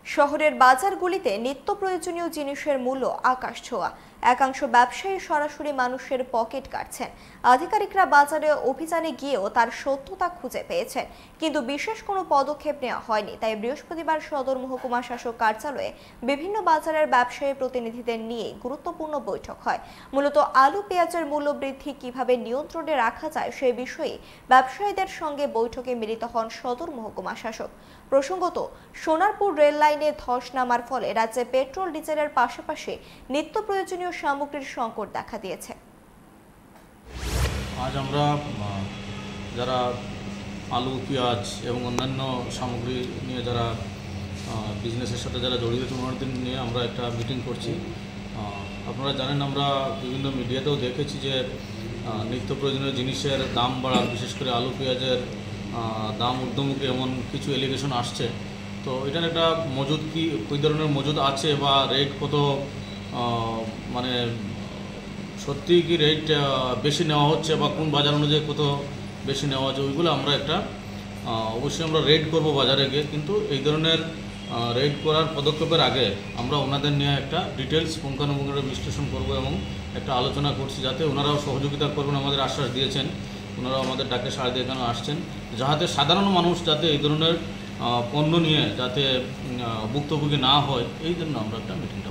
শহরের বাজারগুলিতে নিত্য প্রয়োজনীয় জিনিসের মূল্য আকাশ ছোঁয়া। একাংশ ব্যবসায়ী সরাসরি মানুষের পকেট কাটছেন। আধিকারিকরা বাজারে অভিযানে গিয়েও তার সত্যতা খুঁজে পেয়েছেন, কিন্তু বিশেষ কোনো পদক্ষেপ নেওয়া হয়নি। তাই বৃহস্পতিবার সদর মহকুমা শাসক কার্যালয়ে বিভিন্ন বাজারের ব্যবসায়ী প্রতিনিধিদের নিয়ে গুরুত্বপূর্ণ বৈঠক হয়। মূলত আলু পেঁয়াজের মূল্য বৃদ্ধি কিভাবে নিয়ন্ত্রণে রাখা যায় সে বিষয়ে ব্যবসায়ীদের সঙ্গে বৈঠকে মিলিত হন সদর মহকুমা শাসক। প্রসঙ্গত, সোনারপুর রেল লাইনে ধস নামার ফলে রাজ্যে পেট্রোল ডিজেলের পাশাপাশি নিত্য প্রয়োজনীয় সামগ্রীর সংকট দেখা দিয়েছে। আজ আমরা যারা আলু পেঁয়াজ এবং অন্যান্য সামগ্রী নিয়ে যারা বিজনেসের সাথে যারা জড়িত ওনাদের নিয়ে আমরা একটা মিটিং করছি। আপনারা জানেন, আমরা বিভিন্ন মিডিয়াতেও দেখেছি যে নিত্য প্রয়োজনীয় জিনিসের দাম বাড়া, বিশেষ করে আলু পেঁয়াজের দাম ঊর্ধ্বমুখী এমন কিছু এলিগেশন আসছে। তো এটার একটা মজুদ কী ধরনের মজুদ আছে বা রেট কত, মানে সত্যি কি রেট বেশি নেওয়া হচ্ছে বা কোন বাজার অনুযায়ী কত বেশি নেওয়া হচ্ছে, ওইগুলো আমরা একটা অবশ্যই আমরা রেড করব বাজারে গিয়ে। কিন্তু এই ধরনের রেড করার পদক্ষেপের আগে আমরা ওনাদের নিয়ে একটা ডিটেলস পুঙ্খানুপুঙ্খভাবে বিশ্লেষণ করব এবং একটা আলোচনা করছি, যাতে ওনারাও সহযোগিতা করবেন। আমাদের আশ্বাস দিয়েছেন, ওনারাও আমাদের ডাকে সাড়া দিয়ে এখানে আসছেন, যাতে সাধারণ মানুষ যাতে এই ধরনের পণ্য নিয়ে যাতে ভুক্তভোগী না হয়, এই জন্য আমরা একটা মিটিংটা